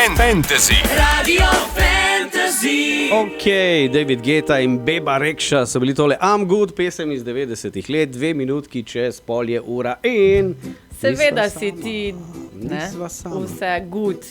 Fantasy. Radio Fantasy. Ok, David Guetta in Beba Rexha so bili tole I'm Good, pesem iz 90-ih let, 2 minutki čez polje ura in... Seveda si ti Nisva sama. vse good,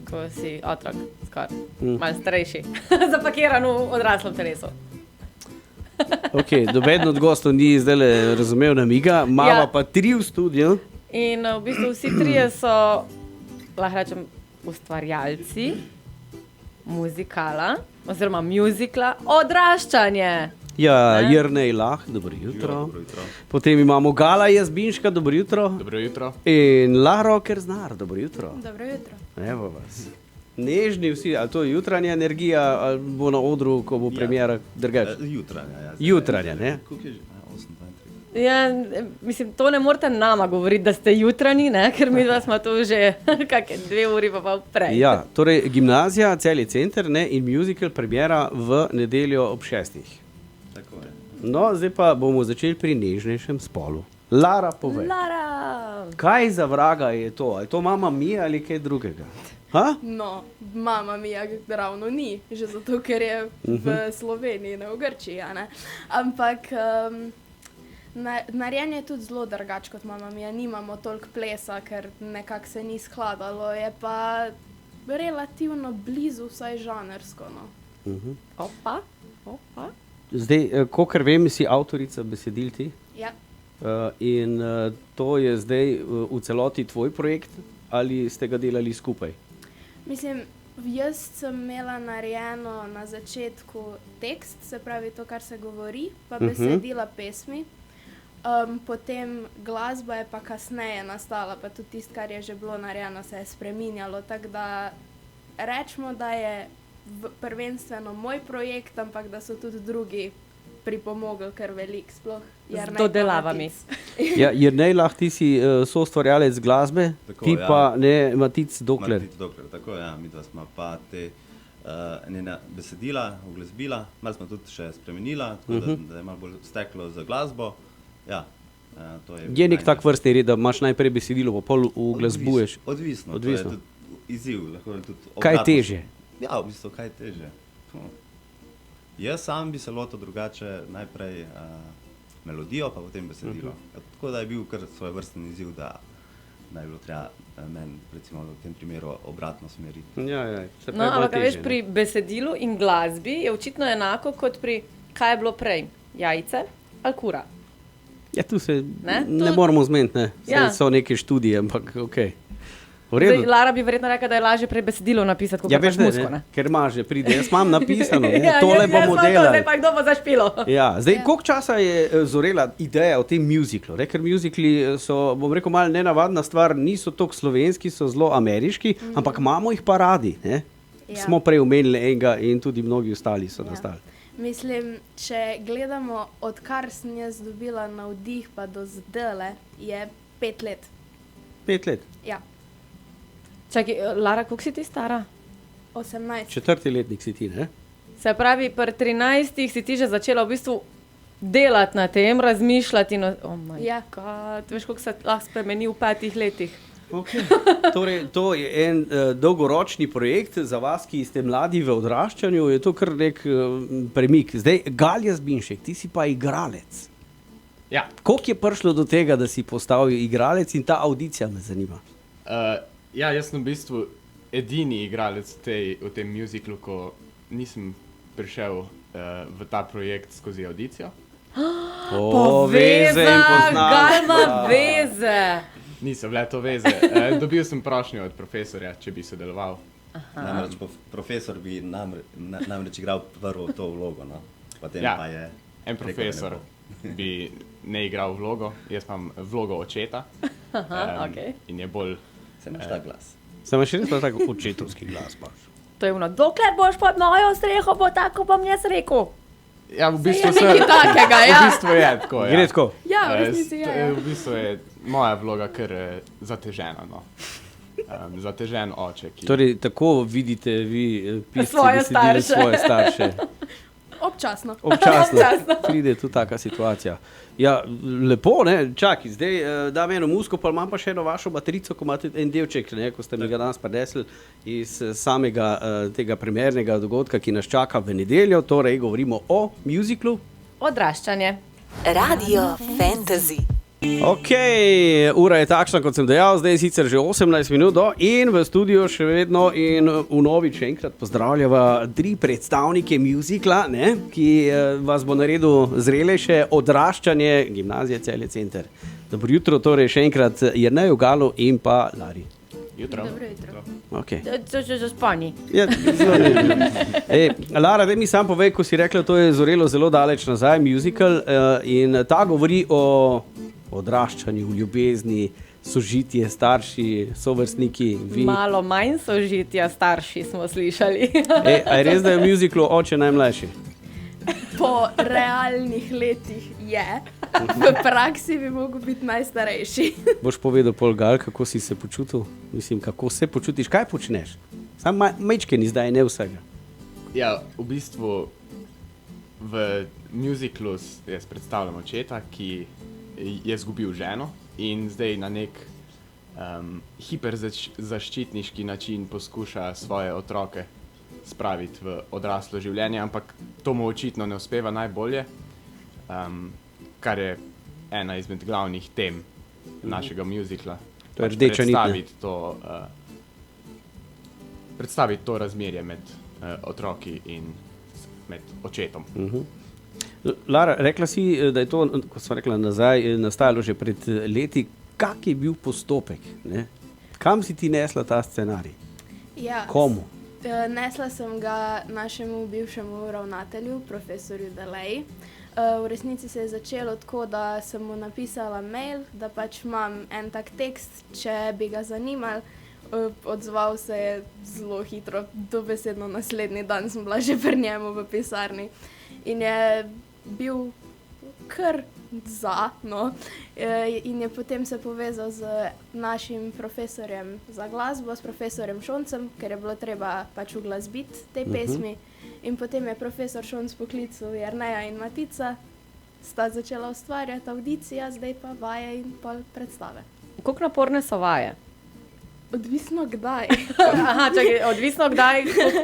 ko si otrok, skoraj, malo starejši, zapakiran v odraslem telesu. Ok, doben od gostov ni zdaj razumel namiga, mava Ja. pa 3 v studiu. In v bistvu vsi trije so, lahko rečem, ustvarjalci muzikala, oziroma muzikla Odraščanje. Ja, Ne? Jernej Lah, dobro jutro. Potem imamo Gala Jazbinška, dobro jutro. Dobro jutro. In Laro Kerznar, dobro jutro. Dobro jutro. Evo vas. Nežni vsi, ali to je jutranja energija, ali bo na odru, ko bo premiera drugače? Jutranja, ja. Jutranja, ne? Koliko je že? 8:32. Ja, mislim, to ne morate nama govoriti, da ste jutranji, ne? Ker mi dva smo tu že kakšne 2 uri pa pol prej. Ja, torej gimnazija, Celje center, ne, in musical premiera v nedeljo ob 6. Tako je. No, zdaj pa bomo začeli pri nežnejšem spolu. Lara, povej. Lara! Kaj za vraga je to? Ali je to Mama Mia ali kaj drugega? Ha? No, Mama Mia ravno ni, že zato, ker je v Sloveniji, ne v Grčiji. A ne? Ampak narejen je tudi zelo drugače kot Mama Mia. Nimamo toliko plesa, ker nekako se ni skladalo, je pa relativno blizu, vsaj žanrsko. No. Opa. Zdaj, kolikor vem, si avtorica besedil ti. Ja. In to je zdaj v celoti tvoj projekt ali ste ga delali skupaj? Mislim, jaz sem imela narejeno na začetku tekst, se pravi to, kar se govori, pa besedila pesmi. Potem glasba je pa kasneje nastala, pa tudi tisto, kar je že bilo narejeno, se je spreminjalo. Tako da rečemo, da je prvenstveno moj projekt, ampak da so tudi drugi pripomogli kar veliko, sploh Z dodelavami. Ja, Jernej Lah, ti si soustvarjalec glasbe, Tako, ti ja. pa ne Matic Dokler. Martit Dokler, tako ja, mi dva smo pa te njena besedila, uglasbila, malo smo tudi še spremenila, tako da je malo bolj steklo za glasbo. Ja, to je... Je nek tak vrstni red, da imaš najprej besedilo, pa pol uglasbuješ. Odvisno. Odvisno. To je tudi izziv. Lahko je tudi Kaj je obratno. težje? Ja, v bistvu, kaj je težje. Jaz sam bi se lotil drugače, najprej melodijo, pa potem besedilo. Tako da je bil kar svoj vrsten izziv, da je bilo treba meni, recimo v tem primeru, obratno smeriti. Ja, se No, ampak a veš, pri besedilu in glasbi je očitno enako kot pri kaj je bilo prej, jajce ali kura. Ja, tu se Ne? ne Tu- moramo zmeniti, ne. Ja. Saj so neke študije, ampak okej. V Zdaj, redu. Lara bi verjetno rekla, da je lažje prej besedilo napisati, kot Ja, pač veš, muziko, ne, ne? ker ima že pride. Jaz imam napisano, ne, Ja, tole jaz bomo imam to, delali. Zdaj pa kdo bo zašpilo. Ja, zdaj, koliko časa je zorela ideja o tem muziklu? Ker muzikli so, bom rekel, malo nenavadna stvar, niso toliko slovenski, so zelo ameriški, ampak imamo jih pa radi. Ne? Ja. Smo prej omenili enega in tudi mnogi ostali so nastali. Mislim, če gledamo, odkar sem jaz dobila navdih, pa do zdaj, je 5 let. 5 let, Ja, Čakaj, Lara, koliko si ti stara? 18. 4. letnik si ti, ne? Se pravi, pri 13 si ti že začela v bistvu delati na tem, razmišljati. Oh moj Ja. God, veš, koliko se lahko spremeni v 5 letih. Okay. Torej, to je en dolgoročni projekt za vas, ki ste mladi v odraščanju, je to kar nek premik. Zdaj, Gal Jazbinšek, ti si pa igralec. Ja. Koliko je prišlo do tega, da si postal igralec in ta audicija me zanima? Ja, jaz sem v bistvu edini igralec v tem muziklu, ko nisem prišel v ta projekt skozi audicijo. Veze in poznava. Galma veze. Niso bile to veze. Dobil sem prošnjo od profesorja, če bi sodeloval. Namreč profesor bi namreč igral prvo to vlogo, no? Potem Ja, pa je... en rekel, da ne profesor bo. bi ne igral vlogo, jaz imam vlogo očeta. okej. In je bolj... Se imaš ta glas. Sem še res pa tako očetovski glas. Baš. To je ono, dokler boš pod mojo streho, bo tako bom jaz rekel. Ja, v bistvu Je nekaj takega, ja. V bistvu je tako, ja. Gre tako. Ja, v resnici je. V bistvu je moja vloga kar zatežena, no. Zatežen oče, ki... Torej, tako vidite vi pisci Svoje besedil starše. svoje starše. Občasno. Občasno pride tudi taka situacija. Ja, lepo, ne, čakaj, zdaj dam eno muziko, pa imam pa še eno vašo baterico, ko imate en delček, ne, ko ste mi ga danes prinesli iz samega tega premiernega dogodka, ki nas čaka v nedeljo, torej govorimo o muziklu. Odraščanje. Radio Fantasy. Ok, ura je takšna, kot sem dejal, zdaj je sicer že 18 minut do in v studiu še vedno in vnovič še enkrat pozdravljava 3 predstavnike muzikla, ne, ki vas bo naredil zrelejše odraščanje Gimnazije Celje Center. Dobro jutro, torej še enkrat Jernej Galu in pa Lari. Jutro. Dobro jutro. Okay. To že zaspani. Ja, Lara, daj mi sam povej, ko si rekla, to je zorelo zelo daleč nazaj, musical, in ta govori o odraščanju, ljubezni, sožitje, starši, sovrstniki, vi. Malo manj sožitja starši smo slišali. A je res, da je v musiclu oče najmlajši? Po realnih letih je, v praksi bi mogel biti najstarejši. Boš povedal, Pol Gal, kako si se počutil? Mislim, kako se počutiš, kaj počneš? Sam majčken izdaj, ne vsega. Ja, v bistvu v musiclu jaz predstavljam očeta, ki je izgubil ženo in zdaj na nek hiperzaščitniški način poskuša svoje otroke spraviti v odraslo življenje, ampak to mu očitno ne uspeva najbolje, kar je ena izmed glavnih tem našega musicla. To je rdeča nit, ne? Predstaviti to razmerje med otroki in med očetom. Lara, rekla si, da je to, kot smo rekla nazaj, nastajalo že pred leti. Kak je bil postopek? Ne? Kam si ti nesla ta scenarij? Ja, Komu? Nesla sem ga našemu bivšemu ravnatelju, profesorju Delej. V resnici se je začelo tako, da sem mu napisala mail, da pač imam en tak tekst, če bi ga zanimal. Odzval se je zelo hitro, dobesedno naslednji dan sem bila že pri njemu v pisarni. In je bil kar za, no. In je potem se povezal z našim profesorjem za glasbo, s profesorjem Šoncem, ker je bilo treba pač uglasbiti te pesmi. In potem je profesor Šonc poklical Jerneja in Matica, sta začela ustvarjati audicija, zdaj pa vaje in pol predstave. Koliko naporne so vaje? Odvisno kdaj. Aha, čakaj, odvisno kdaj,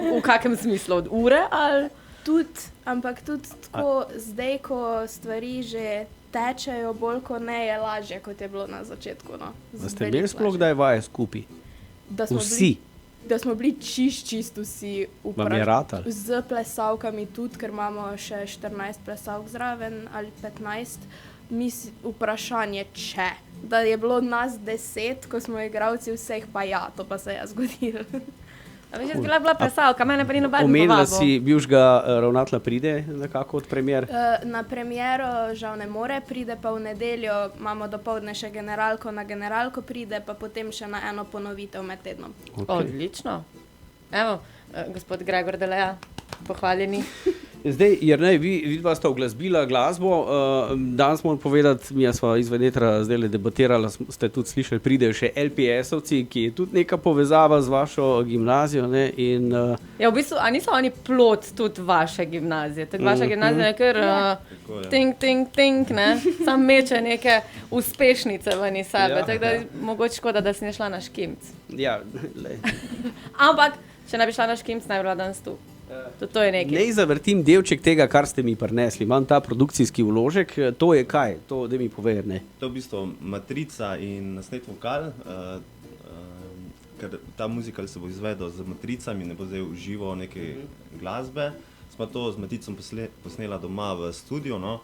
v kakem smislu? Od ure ali? Tudi, ampak tudi tako zdaj, ko stvari že tečejo bolj kot ne, je lažje, kot je bilo na začetku. No. Da ste imeli sploh kdaj vaje skupaj? Vsi? Da smo bili čist vsi Vam je ratalo? z plesalkami tudi, ker imamo še 14 plesalk zraven ali 15. Vprašanje, če. Da je bilo nas 10, ko smo igralci vseh, pa ja, to pa se je zgodilo. A veš, jaz bila plesalka, mene pa ni noben Omenila povabil. si bivšega ravnatelja, pride nekako od premier? Na premiero žal ne more, pride pa v nedeljo, imamo dopoldne še generalko, na generalko pride, pa potem še na eno ponovitev med tednom. Odlično. Evo, gospod Gregor Deleja, pohvaljeni. Zdaj, Jernej, vi dva sta uglasbila glasbo. Danes moram povedati, mi smo izven etra zdaj debatirali, ste tudi slišali, pridejo še LPS-ovci, ki je tudi neka povezava z vašo gimnazijo. Ne, in, Ja, v bistvu, a niso oni plod tudi vaše gimnazije? Tako vaša gimnazija je kar tink, ne? Sam meče neke uspešnice ven iz sebe, Ja. tako da mogoče škoda, da si ne šla na škimc. ja, lej. Ampak, če ne bi šla na škimc, naj bi bila danes tu. Tudi to je nekaj. Ne zavrtim delček tega, kar ste mi prinesli. Imam ta produkcijski vložek. To je kaj? To, da mi povej, ne. To je v bistvu matrica in nasnet vokal, ker ta muzikal se bo izvedel z matricami, ne bo zdaj v živo neke glasbe. Smo to z matricom posnela doma v studiu. No.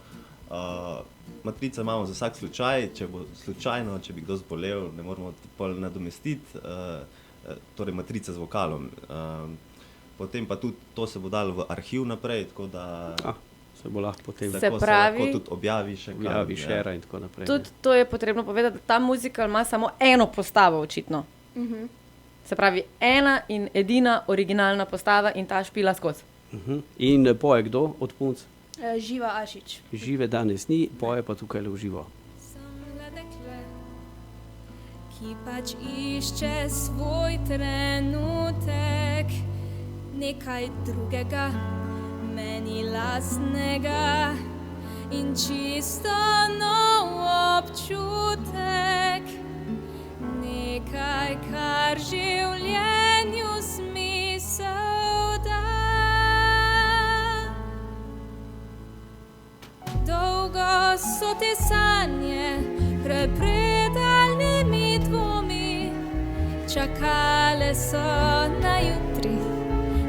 Matrice imamo za vsak slučaj, če bo slučajno, če bi kdo zbolel, ne moramo pol nadomestiti, torej matrice z vokalom. Potem pa tudi to se bo dalo v arhiv naprej, tako da Se bo lahko potem Se tako pravi- se lahko tudi objavi še kam, objavi, šera in tako naprej. Tudi to je potrebno povedati, da ta muzikal ima samo eno postavo, očitno. Se pravi, ena in edina originalna postava in ta špila skozi. In poje kdo od punc? Živa Ašič. Žive danes ni, poje pa tukaj le v živo. Sem le dekle, ki pač išče svoj trenutek, nekaj drugega meni lastnega in čisto nov občutek, nekaj, kar življenju smisel da. Dolgo so te sanje pred predaljnimi dvomi, čakale so na jutri,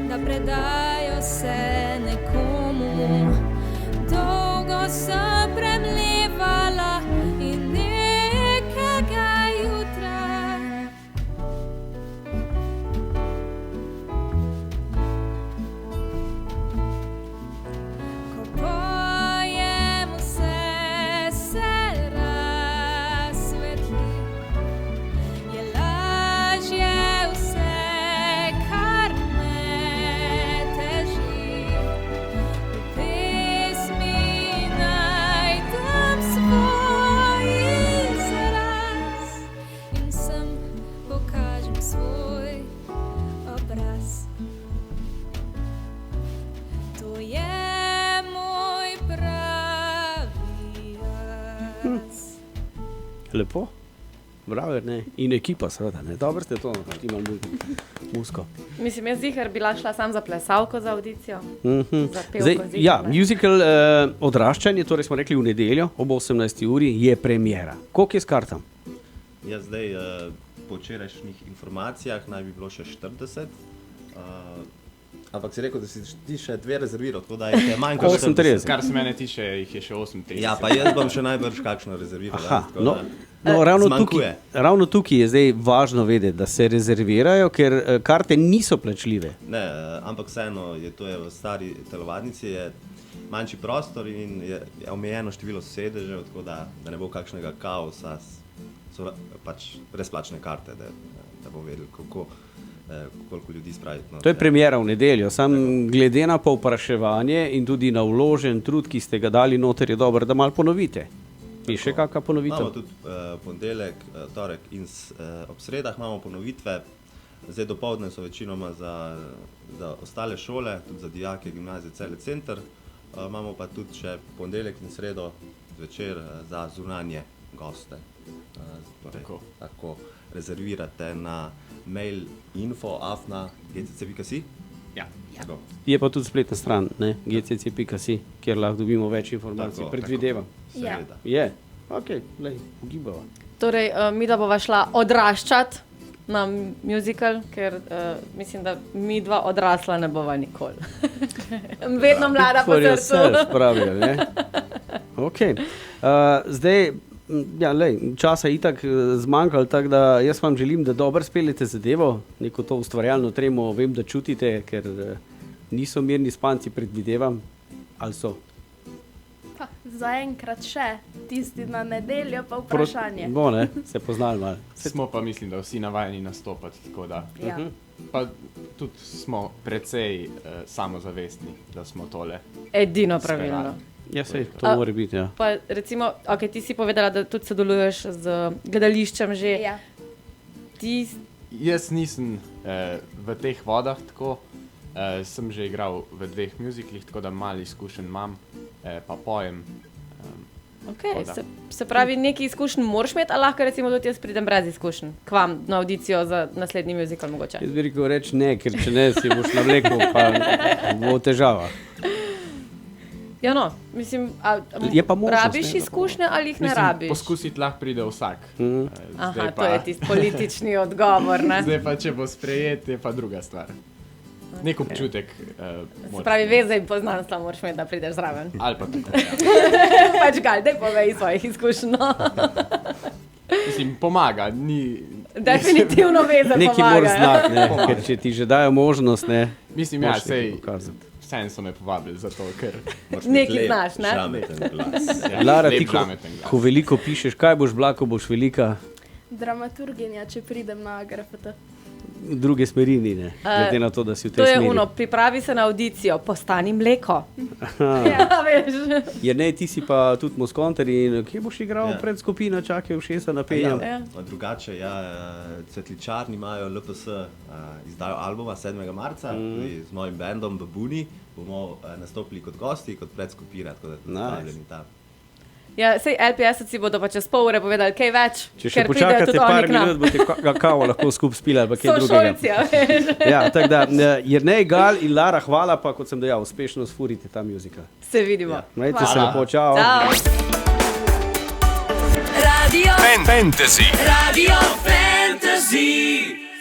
da predajo se nekomu. Dolgo sem premlevala in nekega jutra ko pojem vse se razsvetli, je lažje vse, kar me teži. V pesmi najdem svoj izraz in sem pokažem svoj obraz. To je moj pravi jaz. Lepo. Bravo, ne? In ekipa, seveda. Ne? Dobro ste to naredili, musko. Mislim, jaz zihar bila šla sam za plesalko za audicijo. Za pevko Zdaj, zihar, ja, ne. musical Odraščanje, torej smo rekli v nedeljo ob 18. uri, je premiera. Koliko je s kartam? Ja, zdaj, po včerajšnjih informacijah naj bi bilo še 40. Ampak si rekel, da si ti še 2 rezerviral, tako da je manj kot 38. Kar se mene tiče, jih je še 38. Ja, pa jaz bom še najbrž kakšno rezerviral. Aha, tako no, da ravno zmanjkuje. ravno tukaj je zdaj važno vedeti, da se rezervirajo, ker karte niso plačljive. Ne, ampak vseeno je to v stari telovadnici, je manjši prostor in je omejeno število sedežev, tako da ne bo kakšnega kaosa, so pač brezplačne karte, da bomo vedeli, koliko ljudi spraviti. To je premiera v nedeljo, sam glede na povpraševanje in tudi na vložen trud, ki ste ga dali noter, je dobro, da malo ponovite. Je še kakšna ponovitev? Imamo tudi ponedeljek, torek in ob sredah imamo ponovitve. Zdaj dopoldne so večinoma za ostale šole, tudi za dijake gimnazije Celje Center. Imamo pa tudi še ponedeljek in sredo zvečer za zunanje goste. Torej, tako rezervirate na mail info@gcc.si. Ja. Tako. Je pa tudi spletna stran, gcc.si, kjer lahko dobimo več informacij, Tako, predvidevam. Ja. Seveda. Je, ok, lej, ugibava. Torej, mi da bova šla odraščati na musical, ker mislim, da mi dva odrasla ne bova nikoli. Vedno mlada po For yourself, srcu. pravijo, ne? Ok. Zdaj, ja, lej, časa je itak zmanjkalo, tako da jaz vam želim, da dobro speljete zadevo, neko to ustvarjalno tremo, vem, da čutite, ker niso mirni spanci, predvidevam, ali so? Pa, zaenkrat še, tisti na nedeljo pa vprašanje. Bo, ne, se poznali malo. Smo pa, mislim, da vsi navajeni nastopati, tako da. Ja. Pa tudi smo precej samozavestni, da smo tole. Edino pravilno. speljali. Ja, sej, to mora biti, ja. Pa recimo, okay, ti si povedala, da tudi sodeluješ z gledališčem že. Ja. Ti, Jaz nisem v teh vodah tako, sem že igral v 2 muziklih, tako da malo izkušenj imam, pa pojem. okay, Tako da. se pravi, neki izkušenj moraš imeti, ali lahko recimo tudi jaz pridem brez izkušenj k vam na audicijo za naslednji musical mogoče. Jaz bi rekel reči ne, ker če ne, si boš navlekel, pa bo težava. Ja, no, mislim, Je pa možnost, rabiš ne, izkušnje ali jih ne Mislim, rabiš? poskusiti lahko pride vsak. Aha, to je tisti politični odgovor, ne? Zdaj pa, če bo sprejet, je pa druga stvar. Nek občutek. Se pravi, veze in poznanstva moraš imeti, da prideš zraven. Ali pa tako. Ja. Pač gal, daj povej svojih izkušenj. No. Mislim, pomaga. Ni, Definitivno veze Nekaj moraš pomagajo. znati, ne, ker če ti že dajo možnost, ne, mislim, ja, moraš nekaj sej, pokazati. vsem so me povabili za to, ker Moraš Nekaj imeti lep, znaš, ne? žameten glas. ja, Lara, lep ti, žameten glas. ko veliko pišeš, kaj boš bila, ko boš velika? Dramaturginja, če pridem na GRFT. druge smeri ni, ne? Glede na to, da si v tej To je smeri. ono, pripravi se na audicijo, postani mleko. Ja, veš. Jernej, ti si pa tudi Moskonter in kje boš igral Ja. pred skupino, čakaj v 6 napenjam? Ja. Drugače, Cvetličarni imajo LPS, izdajo albuma 7. marca, tudi z mojim bendom Babuni bomo nastopili kot gosti, kot predskupina, tako da ste Nice. stavljeni tam. Ja, sej LPS-ovci bodo pa čez pol ure povedali kaj več, Če še ker pridejo počakate tudi par oni k nam. minut, boste kavo lahko skupaj spili ali pa kaj drugega. Sošolci, a veš. Ja, tako da, Jernej, Gal in Lara, hvala pa, kot sem dejal, uspešno sfurite ta musical. Se vidimo. Majte se Hvala. lepo, čau. Ciao. Radio Fantasy. Radio Fantasy.